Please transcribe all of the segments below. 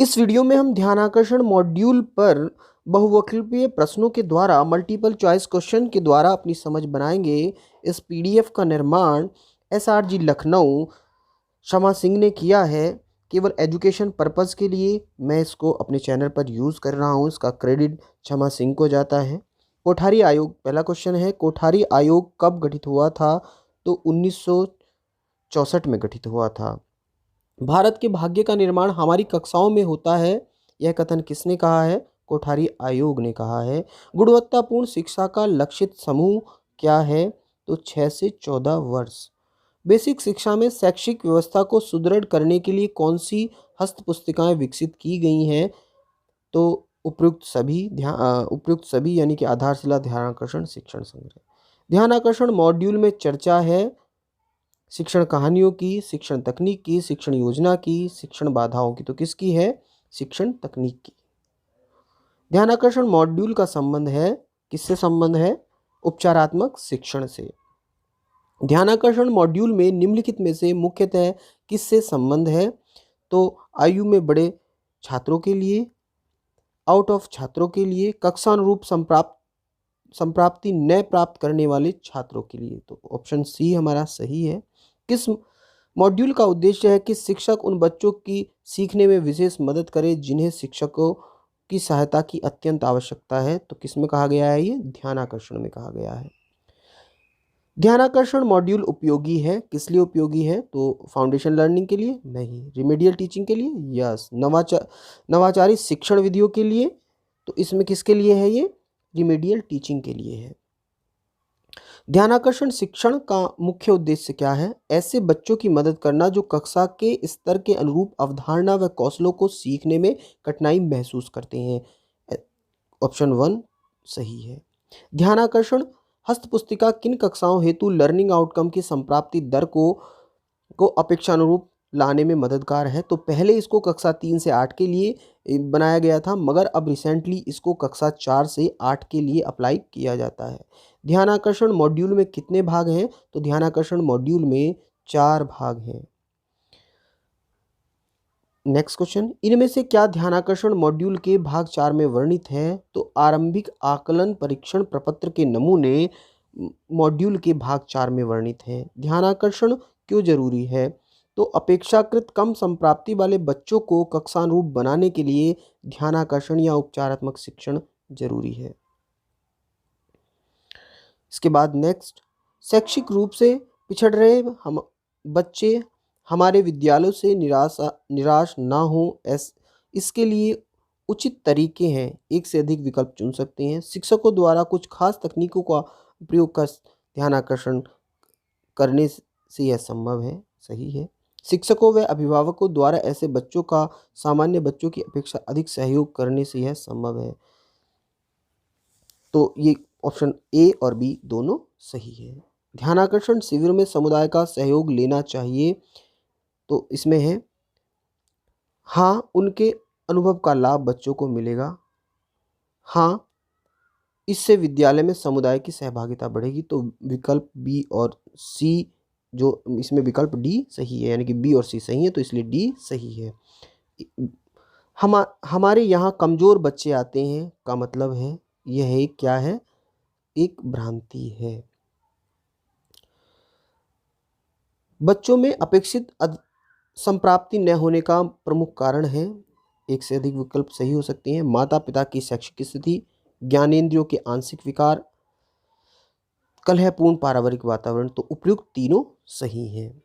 इस वीडियो में हम ध्यानाकर्षण मॉड्यूल पर बहुविकल्पीय प्रश्नों के द्वारा मल्टीपल चॉइस क्वेश्चन के द्वारा अपनी समझ बनाएंगे। इस पीडीएफ का निर्माण एसआरजी लखनऊ शमा सिंह ने किया है, केवल एजुकेशन पर्पस के लिए मैं इसको अपने चैनल पर यूज़ कर रहा हूँ। इसका क्रेडिट शमा सिंह को जाता है। कोठारी आयोग, पहला क्वेश्चन है, कोठारी आयोग कब गठित हुआ था? तो 1964 में गठित हुआ था। भारत के भाग्य का निर्माण हमारी कक्षाओं में होता है, यह कथन किसने कहा है? कोठारी आयोग ने कहा है। गुणवत्तापूर्ण शिक्षा का लक्षित समूह क्या है? तो 6 से 14 वर्ष। बेसिक शिक्षा में शैक्षिक व्यवस्था को सुदृढ़ करने के लिए कौन सी हस्त पुस्तिकाएं विकसित की गई हैं? तो उपयुक्त सभी यानी कि आधारशिला ध्यानाकर्षण शिक्षण संग्रह। ध्यानाकर्षण मॉड्यूल में चर्चा है शिक्षण कहानियों की, शिक्षण तकनीक की, शिक्षण योजना की, शिक्षण बाधाओं की। तो किसकी है? शिक्षण तकनीक की। ध्यानाकर्षण मॉड्यूल का संबंध है, किससे संबंध है? उपचारात्मक शिक्षण से। ध्यानाकर्षण मॉड्यूल में निम्नलिखित में से मुख्यतः किससे संबंध है? तो आयु में बड़े छात्रों के लिए, आउट ऑफ छात्रों के लिए, कक्षानुरूप संप्राप्ति न प्राप्त करने वाले छात्रों के लिए। तो ऑप्शन सी हमारा सही है। किस मॉड्यूल का उद्देश्य है कि शिक्षक उन बच्चों की सीखने में विशेष मदद करे जिन्हें शिक्षकों की सहायता की अत्यंत आवश्यकता है? तो किस में कहा गया है? ये ध्यानाकर्षण में कहा गया है। ध्यानाकर्षण मॉड्यूल उपयोगी है, किस लिए उपयोगी है? तो फाउंडेशन लर्निंग के लिए नहीं, रिमेडियल टीचिंग के लिए यस, नवाचारी शिक्षण विधियों के लिए। तो इसमें किसके लिए है? ये रिमेडियल टीचिंग के लिए है। ध्यानाकर्षण शिक्षण का मुख्य उद्देश्य क्या है? ऐसे बच्चों की मदद करना जो कक्षा के स्तर के अनुरूप अवधारणा व कौशलों को सीखने में कठिनाई महसूस करते हैं। ऑप्शन 1 सही है। ध्यानाकर्षण हस्तपुस्तिका किन कक्षाओं हेतु लर्निंग आउटकम की संप्राप्ति दर को अपेक्षानुरूप लाने में मददगार है? तो पहले इसको कक्षा 3 से 8 के लिए बनाया गया था, मगर अब रिसेंटली इसको कक्षा 4 से 8 के लिए अप्लाई किया जाता है। ध्यानाकर्षण मॉड्यूल में कितने भाग हैं? तो ध्यानाकर्षण मॉड्यूल में 4 भाग हैं। नेक्स्ट क्वेश्चन, इनमें से क्या ध्यानाकर्षण मॉड्यूल के भाग 4 में वर्णित है? तो आरंभिक आकलन परीक्षण प्रपत्र के नमूने मॉड्यूल के भाग 4 में वर्णित हैं। ध्यानाकर्षण क्यों जरूरी है? तो अपेक्षाकृत कम संप्राप्ति वाले बच्चों को कक्षानुरूप बनाने के लिए ध्यानाकर्षण या उपचारात्मक शिक्षण जरूरी है। इसके बाद नेक्स्ट, शैक्षिक रूप से पिछड़ रहे हम बच्चे हमारे विद्यालयों से निराश ना हो, इसके लिए उचित तरीके हैं। एक से अधिक विकल्प चुन सकते हैं। शिक्षकों द्वारा कुछ खास तकनीकों का प्रयोग कर ध्यानाकर्षण करने से यह संभव है, सही है। शिक्षकों व अभिभावकों द्वारा ऐसे बच्चों का सामान्य बच्चों की अपेक्षा अधिक सहयोग करने से यह संभव है। तो ये ऑप्शन ए और बी दोनों सही है। ध्यानाकर्षण शिविर में समुदाय का सहयोग लेना चाहिए। तो इसमें है हाँ, उनके अनुभव का लाभ बच्चों को मिलेगा। हाँ, इससे विद्यालय में समुदाय की सहभागिता बढ़ेगी। तो विकल्प बी और सी, जो इसमें विकल्प डी सही है, यानी कि बी और सी सही है, तो इसलिए डी सही है। हमारे यहाँ कमज़ोर बच्चे आते हैं का मतलब है, यह एक क्या है? एक भ्रांति है। बच्चों में अपेक्षित संप्राप्ति न होने का प्रमुख कारण है, एक से अधिक विकल्प सही हो सकते हैं। माता पिता की शैक्षिक स्थिति, ज्ञानेंद्रियों के आंशिक विकार, कलहपूर्ण पारिवारिक वातावरण। तो उपयुक्त तीनों सही हैं।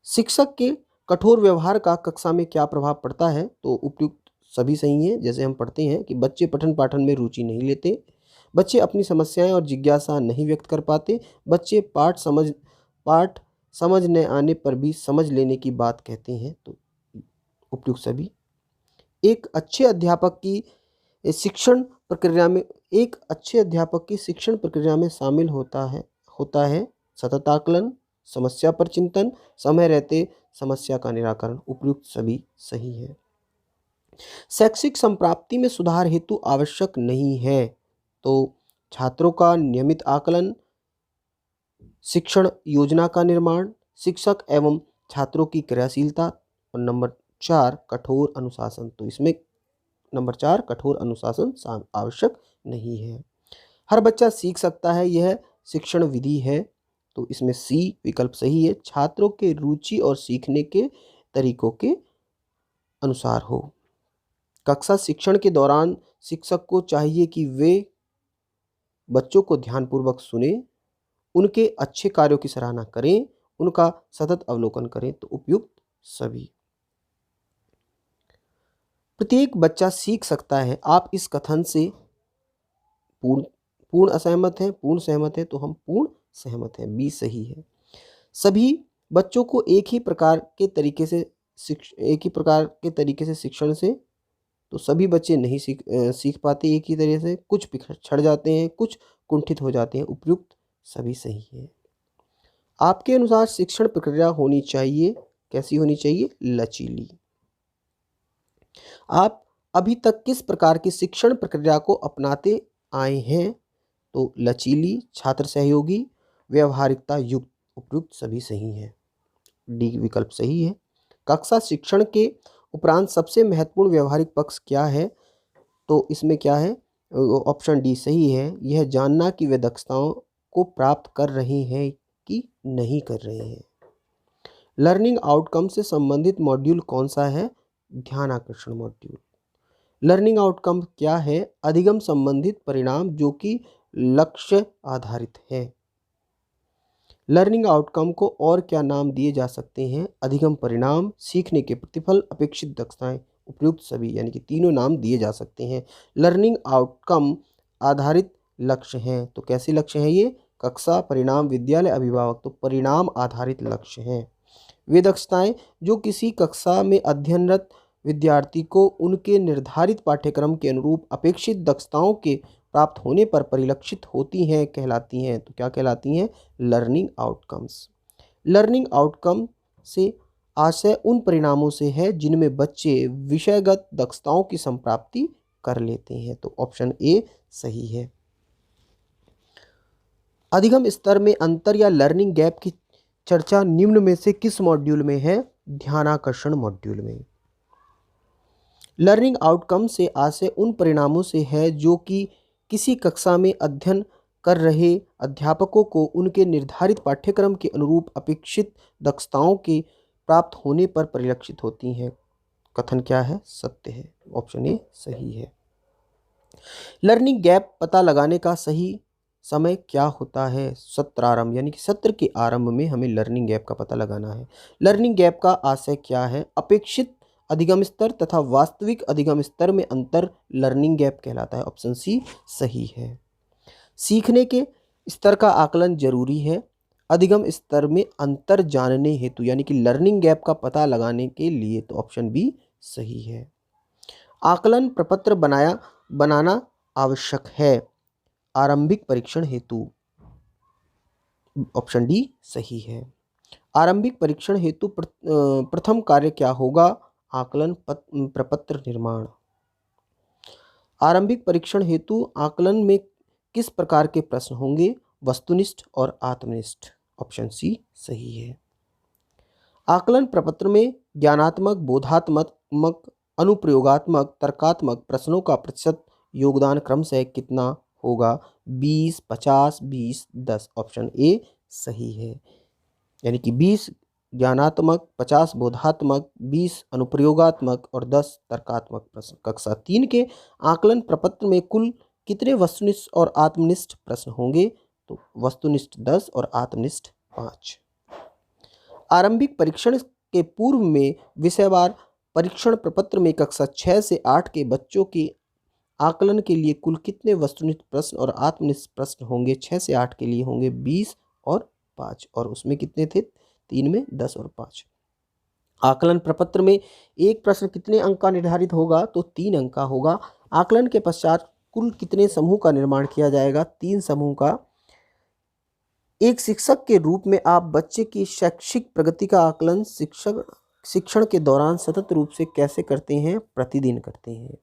शिक्षक के कठोर व्यवहार का कक्षा में क्या प्रभाव पड़ता है? तो उपयुक्त सभी सही हैं। जैसे हम पढ़ते हैं कि बच्चे पठन पाठन में रुचि नहीं लेते, बच्चे अपनी समस्याएं और जिज्ञासा नहीं व्यक्त कर पाते, बच्चे पाठ समझ न आने पर भी समझ लेने की बात कहते हैं। तो उपयुक्त सभी। एक अच्छे अध्यापक की शिक्षण प्रक्रिया में शामिल होता है सतत आकलन, समस्या पर चिंतन, समय रहते समस्या का निराकरण। उपयुक्त सभी सही है। शैक्षिक संप्राप्ति में सुधार हेतु आवश्यक नहीं है। तो छात्रों का नियमित आकलन, शिक्षण योजना का निर्माण, शिक्षक एवं छात्रों की क्रियाशीलता, और नंबर 4 कठोर अनुशासन। तो इसमें नंबर 4 कठोर अनुशासन आवश्यक नहीं है। हर बच्चा सीख सकता है, यह शिक्षण विधि है। तो इसमें सी विकल्प सही है। छात्रों के रुचि और सीखने के तरीकों के अनुसार हो। कक्षा शिक्षण के दौरान शिक्षक को चाहिए कि वे बच्चों को ध्यानपूर्वक सुने, उनके अच्छे कार्यों की सराहना करें, उनका सतत अवलोकन करें। तो उपयुक्त सभी। प्रत्येक बच्चा सीख सकता है। आप इस कथन से पूर्ण असहमत हैं, पूर्ण सहमत हैं? तो हम पूर्ण सहमत हैं, बी सही है। सभी बच्चों को एक ही प्रकार के तरीके से शिक्षण से, तो सभी बच्चे नहीं सीख पाते एक ही तरह से, कुछ पिछड़ जाते हैं, कुछ कुंठित हो जाते हैं। उपयुक्त सभी सही है। आपके अनुसार शिक्षण प्रक्रिया होनी चाहिए, कैसी होनी चाहिए? लचीली। आप अभी तक किस प्रकार की शिक्षण प्रक्रिया को अपनाते आए हैं? तो लचीली, छात्र सहयोगी, व्यवहारिकता युक्त। उपयुक्त सभी सही है, डी विकल्प सही है। कक्षा शिक्षण के उपरांत सबसे महत्वपूर्ण व्यवहारिक पक्ष क्या है? तो इसमें क्या है? ऑप्शन डी सही है। यह जानना कि वे दक्षताओं को प्राप्त कर रहे हैं कि नहीं कर रहे हैं। लर्निंग आउटकम से संबंधित मॉड्यूल कौन सा है? ध्यान आकर्षण मॉड्यूल। लर्निंग आउटकम क्या है? अधिगम संबंधित परिणाम जो कि लक्ष्य आधारित है। लर्निंग आउटकम को और क्या नाम दिए जा सकते हैं? अधिगम परिणाम, सीखने के प्रतिफल, अपेक्षित दक्षताएं। उपयुक्त सभी, यानी कि तीनों नाम दिए जा सकते हैं। लर्निंग आउटकम आधारित लक्ष्य हैं। तो कैसे लक्ष्य हैं ये? कक्षा, परिणाम, विद्यालय, अभिभावक। तो परिणाम आधारित लक्ष्य हैं। वे दक्षताएं जो किसी कक्षा में अध्ययनरत विद्यार्थी को उनके निर्धारित पाठ्यक्रम के अनुरूप अपेक्षित दक्षताओं के प्राप्त होने पर परिलक्षित होती हैं कहलाती हैं। तो क्या कहलाती हैं? Learning outcomes. लर्निंग आउटकम से आशय उन परिणामों से है जिनमें बच्चे विषयगत दक्षताओं की संप्राप्ति कर लेते हैं। तो ऑप्शन ए सही है। अधिगम स्तर में अंतर या लर्निंग गैप की चर्चा निम्न में से किस मॉड्यूल में है? ध्यानाकर्षण मॉड्यूल में। लर्निंग आउटकम से आशय उन परिणामों से है जो कि किसी कक्षा में अध्ययन कर रहे अध्यापकों को उनके निर्धारित पाठ्यक्रम के अनुरूप अपेक्षित दक्षताओं के प्राप्त होने पर परिलक्षित होती हैं। कथन क्या है? सत्य है। ऑप्शन ए सही है। लर्निंग गैप पता लगाने का सही समय क्या होता है? सत्रारंभ, यानी कि सत्र के आरंभ में हमें लर्निंग गैप का पता लगाना है। लर्निंग गैप का आशय क्या है? अपेक्षित अधिगम स्तर तथा वास्तविक अधिगम स्तर में अंतर लर्निंग गैप कहलाता है। ऑप्शन सी सही है। सीखने के स्तर का आकलन जरूरी है अधिगम स्तर में अंतर जानने हेतु, यानी कि लर्निंग गैप का पता लगाने के लिए। तो ऑप्शन बी सही है। आकलन प्रपत्र बनाना आवश्यक है आरंभिक परीक्षण हेतु। ऑप्शन डी सही है। आरंभिक परीक्षण हेतु प्रथम कार्य क्या होगा? आकलन प्रपत्र निर्माण। आरंभिक परीक्षण हेतु आकलन में किस प्रकार के प्रश्न होंगे? वस्तुनिष्ठ और आत्मनिष्ठ। ऑप्शन सी सही है। आकलन प्रपत्र में ज्ञानात्मक, बोधात्मक, अनुप्रयोगात्मक, तर्कात्मक प्रश्नों का प्रतिशत योगदान क्रमशः कितना होगा? 20, 50, 20, 10। ऑप्शन ए सही है। यानी कि 20 ज्ञानात्मक, 50 बोधात्मक, 20 अनुप्रयोगात्मक और 10 तर्कात्मक प्रश्न। कक्षा 3 के आकलन प्रपत्र में कुल कितने वस्तुनिष्ठ और आत्मनिष्ठ प्रश्न होंगे? तो वस्तुनिष्ठ 10 और आत्मनिष्ठ 5। आरंभिक परीक्षण के पूर्व में विषयवार परीक्षण प्रपत्र में कक्षा 6 से 8 के बच्चों के आकलन के लिए कुल कितने वस्तुनिष्ठ प्रश्न और आत्मनिष्ठ प्रश्न होंगे? 6 से 8 के लिए होंगे 20 और 5, और उसमें कितने थे? 3 में 10 और 5। आकलन प्रपत्र में एक प्रश्न कितने अंक का निर्धारित होगा? तो 3 अंक का होगा। आकलन के पश्चात कुल कितने समूह का निर्माण किया जाएगा? 3 समूह का। एक शिक्षक के रूप में आप बच्चे की शैक्षिक प्रगति का आकलन शिक्षण के दौरान सतत रूप से कैसे करते हैं? प्रतिदिन करते हैं।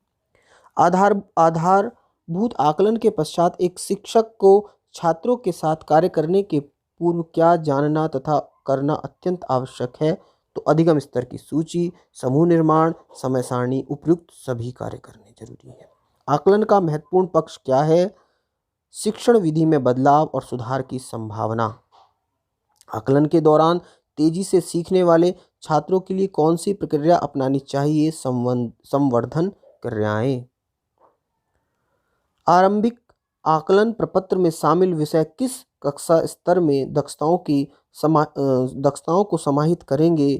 आधारभूत आकलन के पश्चात एक शिक्षक को छात्रों के साथ कार्य करने के पूर्व क्या जानना तथा करना अत्यंत आवश्यक है? तो अधिगम स्तर की सूची, समूह निर्माण, समय सारणी, उपयुक्त सभी कार्य करने जरूरी है। आकलन का महत्वपूर्ण पक्ष क्या है? शिक्षण विधि में बदलाव और सुधार की संभावना। आकलन के दौरान तेजी से सीखने वाले छात्रों के लिए कौन सी प्रक्रिया अपनानी चाहिए? संवर्धन क्रियाएं। आरंभिक आकलन प्रपत्र में शामिल विषय किस कक्षा स्तर में दक्षताओं को समाहित करेंगे?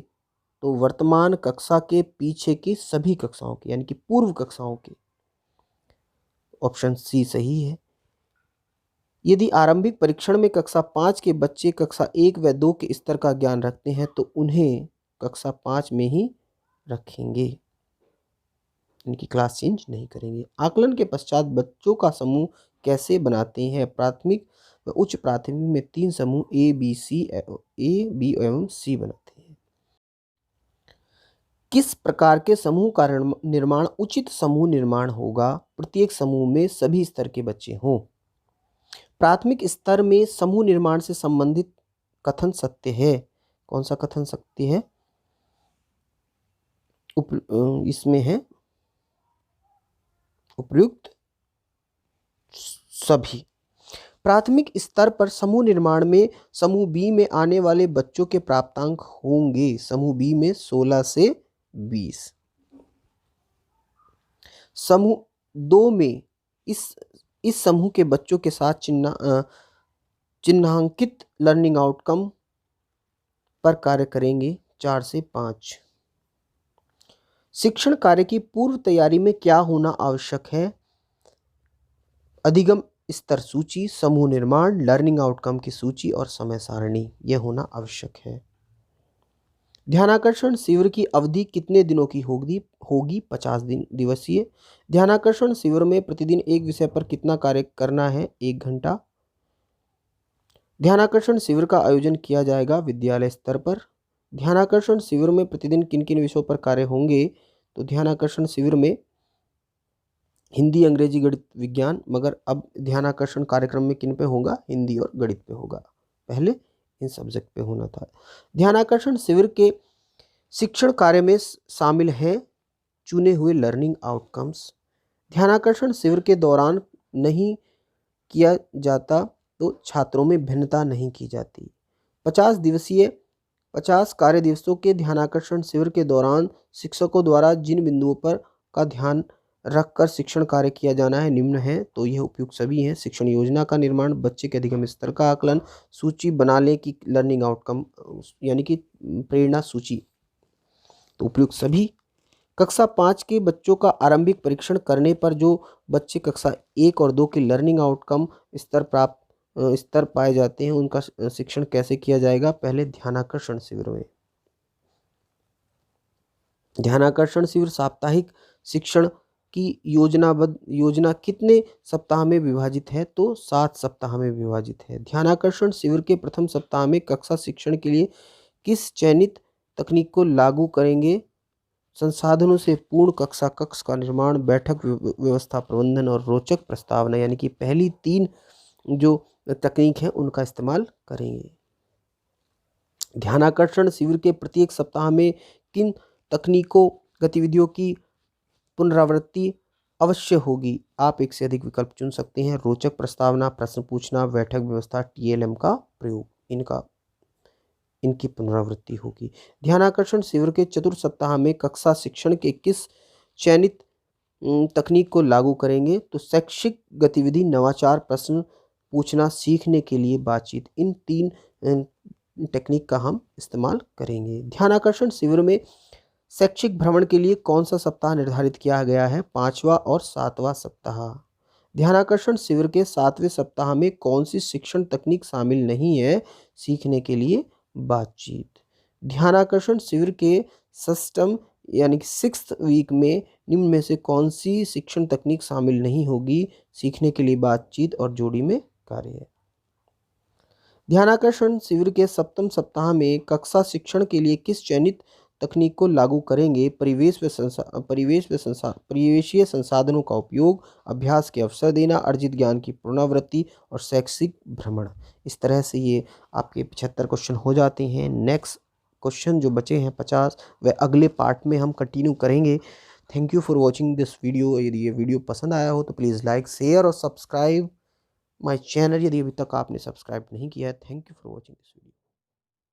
तो वर्तमान कक्षा के पीछे की सभी कक्षाओं की, यानी कि पूर्व कक्षाओं की। ऑप्शन सी सही है। यदि आरंभिक परीक्षण में कक्षा 5 के बच्चे कक्षा 1 व 2 के स्तर का ज्ञान रखते हैं तो उन्हें कक्षा 5 में ही रखेंगे, इनकी क्लास चेंज नहीं करेंगे। आकलन के पश्चात बच्चों का समूह कैसे बनाते हैं? प्राथमिक व उच्च प्राथमिक में 3 समूह ए, बी एवं सी बनाते हैं। किस प्रकार के समूह का निर्माण उचित समूह निर्माण होगा? प्रत्येक समूह में सभी स्तर के बच्चे हों। प्राथमिक स्तर में समूह निर्माण से संबंधित कथन सत्य है। कौन सा कथन सत्य है? इसमें है उपयुक्त सभी। प्राथमिक स्तर पर समूह निर्माण में समूह बी में आने वाले बच्चों के प्राप्तांक होंगे समूह बी में 16 से 20। समूह 2 में इस समूह के बच्चों के साथ चिन्हांकित लर्निंग आउटकम पर कार्य करेंगे 4 से 5। शिक्षण कार्य की पूर्व तैयारी में क्या होना आवश्यक है? अधिगम स्तर सूची, समूह निर्माण, लर्निंग आउटकम की सूची और समय सारणी, यह होना आवश्यक है। ध्यानाकर्षण शिविर की अवधि कितने दिनों की होगी? 50 दिवसीय। ध्यानाकर्षण शिविर में प्रतिदिन एक विषय पर कितना कार्य करना है? 1 घंटा। ध्यानाकर्षण शिविर का आयोजन किया जाएगा विद्यालय स्तर पर। ध्यानाकर्षण शिविर में प्रतिदिन किन किन विषयों पर कार्य होंगे? तो ध्यानाकर्षण शिविर में हिंदी, अंग्रेजी, गणित, विज्ञान, मगर अब ध्यानाकर्षण कार्यक्रम में किन पे होगा? हिंदी और गणित पे होगा। पहले इन सब्जेक्ट पे होना था। ध्यानाकर्षण शिविर के शिक्षण कार्य में शामिल है चुने हुए लर्निंग आउटकम्स। ध्यानाकर्षण शिविर के दौरान नहीं किया जाता तो छात्रों में भिन्नता नहीं की जाती। 50 कार्य दिवसों के ध्यानाकर्षण शिविर के दौरान शिक्षकों द्वारा जिन बिंदुओं पर का ध्यान रखकर शिक्षण कार्य किया जाना है निम्न है, तो यह उपयुक्त सभी हैं। शिक्षण योजना का निर्माण, बच्चे के अधिगम स्तर का आकलन, सूची बना ले कि लर्निंग आउटकम यानी कि प्रेरणा सूची, तो उपयुक्त सभी। कक्षा 5 के बच्चों का आरंभिक परीक्षण करने पर जो बच्चे कक्षा 1 और 2 के लर्निंग आउटकम स्तर पाए जाते हैं उनका शिक्षण कैसे किया जाएगा? पहले ध्यानाकर्षण शिविर में। ध्यानाकर्षण शिविर साप्ताहिक शिक्षण की योजना कितने सप्ताह में विभाजित है? तो 7 सप्ताह में विभाजित है। ध्यानाकर्षण शिविर के प्रथम सप्ताह में कक्षा शिक्षण के लिए किस चयनित तकनीक को लागू करेंगे? संसाधनों से पूर्ण कक्ष का निर्माण, बैठक व्यवस्था प्रबंधन और रोचक प्रस्तावना, यानी कि पहली 3 जो तकनीक है उनका इस्तेमाल करेंगे। ध्यानाकर्षण शिविर के प्रत्येक सप्ताह में किन तकनीकों गतिविधियों की पुनरावृत्ति अवश्य होगी? आप एक से अधिक विकल्प चुन सकते हैं। रोचक प्रस्तावना, प्रश्न पूछना, बैठक व्यवस्था, TLM का प्रयोग, इनकी पुनरावृत्ति होगी। ध्यानाकर्षण शिविर के चतुर्थ सप्ताह में कक्षा शिक्षण के किस चयनित तकनीक को लागू करेंगे? तो शैक्षिक गतिविधि, नवाचार, प्रश्न पूछना, सीखने के लिए बातचीत, इन 3 टेक्निक का हम इस्तेमाल करेंगे। ध्यानाकर्षण शिविर में शैक्षिक भ्रमण के लिए कौन सा सप्ताह निर्धारित किया गया है? 5वां और 7वां सप्ताह। ध्यानाकर्षण शिविर के 7वें सप्ताह में कौन सी शिक्षण तकनीक शामिल नहीं है? सीखने के लिए बातचीत। ध्यानाकर्षण शिविर के सिस्टम यानी कि 6th वीक में निम्न में से कौन सी शिक्षण तकनीक शामिल नहीं होगी? सीखने के लिए बातचीत और जोड़ी में कार्य। ध्यानाकर्षण शिविर के 7वें सप्ताह में कक्षा शिक्षण के लिए किस चयनित तकनीक को लागू करेंगे? परिवेशीय संसाधनों का उपयोग, अभ्यास के अवसर देना, अर्जित ज्ञान की पुनरावृत्ति और शैक्षिक भ्रमण। इस तरह से ये आपके 75 क्वेश्चन हो जाते हैं। नेक्स्ट क्वेश्चन जो बचे हैं 50 वह अगले पार्ट में हम कंटिन्यू करेंगे। Thank you for watching this video. यदि ये वीडियो पसंद आया हो तो प्लीज़ लाइक, शेयर और सब्सक्राइब माय चैनल यदि अभी तक आपने सब्सक्राइब नहीं किया है। Thank you for watching this video.